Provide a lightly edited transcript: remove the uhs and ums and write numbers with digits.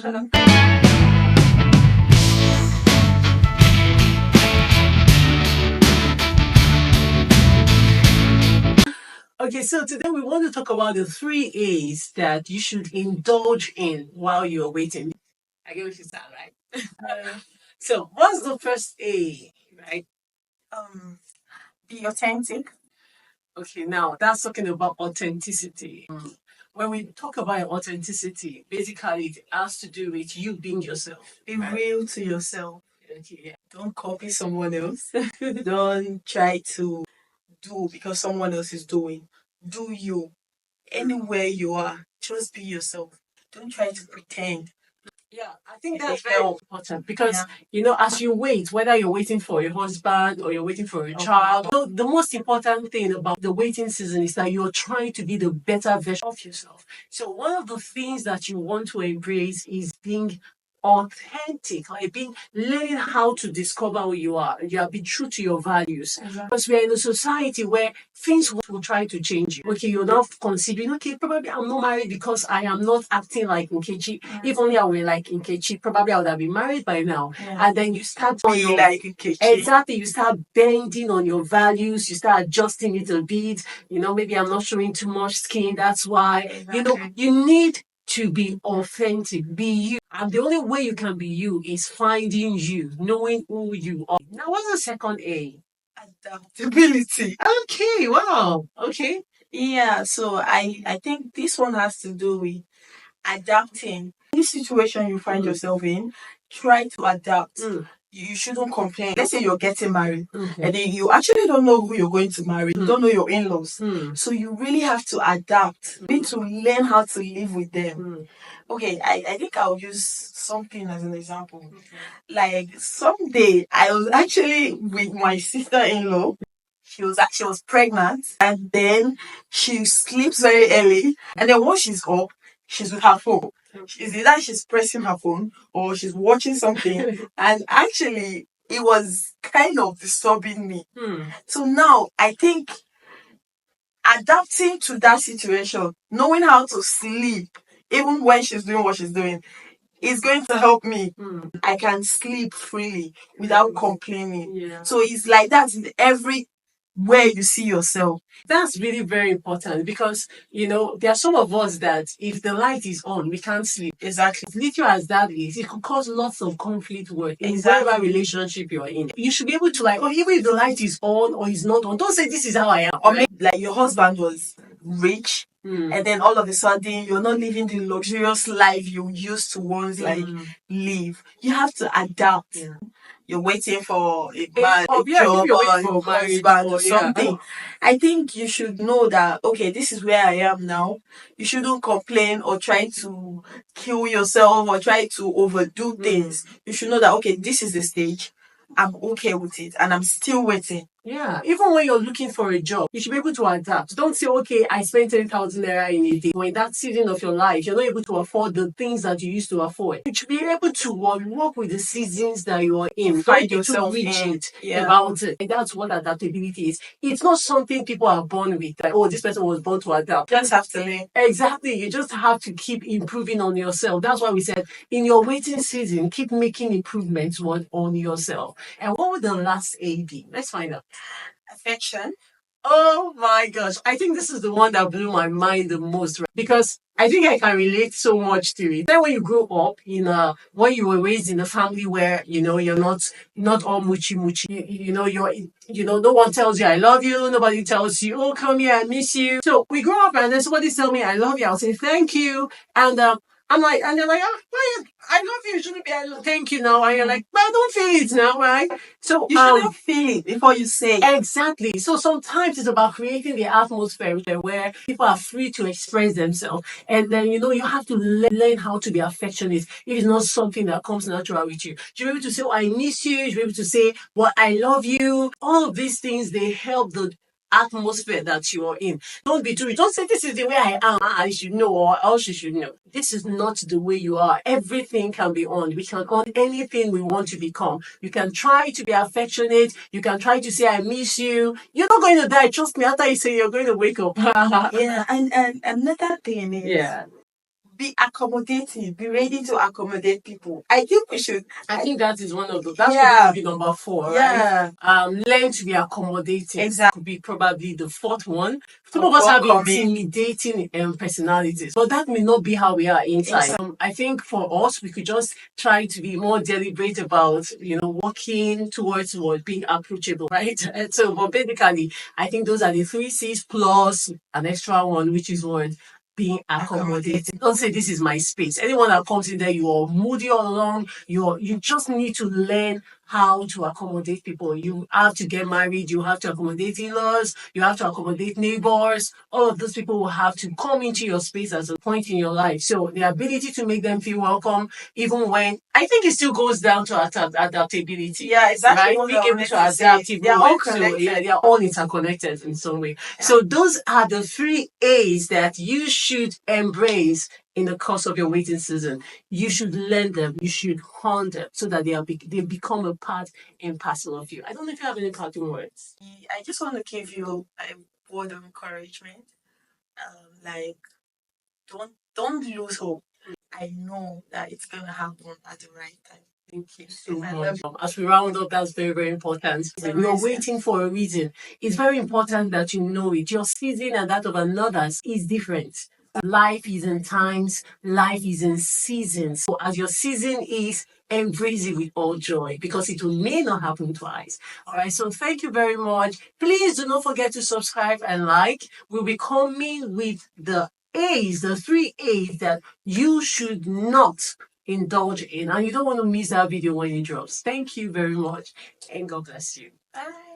Okay, so today we want to talk about the 3A's that you should indulge in while you're waiting. I get what you said, right? So, what's the first A, right? Um, be authentic. Okay, now that's talking about authenticity. When we talk about authenticity, basically it has to do with you being yourself. Be Right? real to yourself. Okay, yeah. Don't copy someone else. Don't try to do because someone else is doing. Do you. Anywhere you are, just be yourself. Don't try to pretend. Yeah, I think It that's will very help. important because, Yeah. as you wait, whether you're waiting for your husband or you're waiting for a Okay. child, the most important thing about the waiting season is that you're trying to be the better version of yourself. So one of the things that you want to embrace is being authentic, like learning how to discover who you are. You have been true to your values. Exactly. Because we are in a society where things will try to change you. Okay, you're not considering, okay, probably I'm not married because I am not acting like Nkechi. If only I were like Nkechi, probably I would have been married by now. Yeah. And then you start on Be your like Nkechi. exactly, you start bending on your values, you start adjusting it a bit. Maybe I'm not showing too much skin, that's why. Exactly. You need to be authentic, be you. And the only way you can be you is finding you, knowing who you are. Now, what's the second A? Adaptability. Okay, wow. Okay. Yeah, so I think this one has to do with adapting. Any situation you find yourself in, try to adapt. You shouldn't complain. Let's say you're getting married and then you actually don't know who you're going to marry. You don't know your in-laws. So you really have to adapt. You need to learn how to live with them. Okay, I think I'll use something as an example. Like someday I was actually with my sister-in-law. She was pregnant and then she sleeps very early and then once she's up, she's with her phone. It's either she's pressing her phone or she's watching something. And actually it was kind of disturbing me. So now I think adapting to that situation, knowing how to sleep, even when she's doing what she's doing, is going to help me. I can sleep freely without complaining. Yeah. So it's like that in every where you see yourself. That's really very important because, there are some of us that if the light is on, we can't sleep. Exactly. As little as that is, it could cause lots of conflict in Exactly. whatever relationship you're in. You should be able to even if the light is on or is not on, don't say this is how I am. Or maybe like your husband was rich and then all of a sudden you're not living the luxurious life you used to once live. You have to adapt. Yeah. You're waiting for a man, a job, or a husband or something. I think you should know that, okay, this is where I am now. You shouldn't complain or try to kill yourself or try to overdo things. You should know that, okay, this is the stage. I'm okay with it and I'm still waiting. Yeah, even when you're looking for a job, you should be able to adapt. Don't say, okay, I spent 10,000 naira in a day. When that season of your life, you're not able to afford the things that you used to afford. You should be able to work with the seasons that you are in. Find Don't be too yourself rigid about it. And that's what adaptability is. It's not something people are born with. Like, oh, this person was born to adapt. You just have to learn. Exactly. You just have to keep improving on yourself. That's why we said in your waiting season, keep making improvements on yourself. And what would the last A be? Let's find out. Affection. Oh my gosh. I think this is the one that blew my mind the most, right? Because I think I can relate so much to it. Then when you grow up when you were raised in a family where, you're not all muchi muchi. No one tells you I love you. Nobody tells you, oh, come here, I miss you. So we grow up and then somebody tell me I love you. I'll say thank you. And I'm like, and they're like, I love you. Shouldn't be, thank you now. And you're like, but I don't feel it now, right? So you shouldn't feel it before you say it. Exactly. So sometimes it's about creating the atmosphere where people are free to express themselves. And then, you have to learn how to be affectionate. It is not something that comes natural with you. You're able to say, oh, I miss you. You're able to say, well, I love you. All of these things, they help the atmosphere that you are in. Don't be too. Don't say this is the way I am. I should know, or else you should know. This is not the way you are. Everything can be on. We can on anything we want to become. You can try to be affectionate. You can try to say I miss you. You're not going to die. Trust me. After you say you're going to wake up. Yeah, and another thing is be accommodating, be ready to accommodate people. I think we should. I think that is one of the, that Yeah. should be number 4, right? Yeah. Learn to be accommodating. Exactly. Could be probably the 4th one. Some Of of us have welcoming. intimidating personalities, but that may not be how we are inside. I think for us, we could just try to be more deliberate about, working towards what being approachable, right? And so, but basically, I think those are the 3 C's plus an extra one, which is what? Being accommodating. Don't say this is my space. Anyone that comes in there, you're moody all along. You just need to learn how to accommodate people. You have to get married. You have to accommodate in-laws. You have to accommodate neighbors. All of those people will have to come into your space at a point in your life. So the ability to make them feel welcome, even when I think it still goes down to adaptability. Yeah, exactly. Right? Being able to adapt. They're all connected. So, they are all interconnected in some way. Yeah. So those are the 3 A's that you should embrace in the course of your waiting season. You should learn them. You should hone them so that they become a part and parcel of you. I don't know if you have any parting words. I just want to give you a word of encouragement. Like, don't lose hope. I know that it's gonna happen at the right time. Thank you so much. As we round up, that's very, very important. You're waiting for a reason. It's very important that you know it. Your season and that of another's is different. Life is in times, life is in seasons. So as your season is, embrace it with all joy because it may not happen twice. All right. So thank you very much. Please do not forget to subscribe and like. We'll be coming with the A's, the 3 A's that you should not indulge in, and you don't want to miss that video when it drops. Thank you very much, and God bless you. Bye.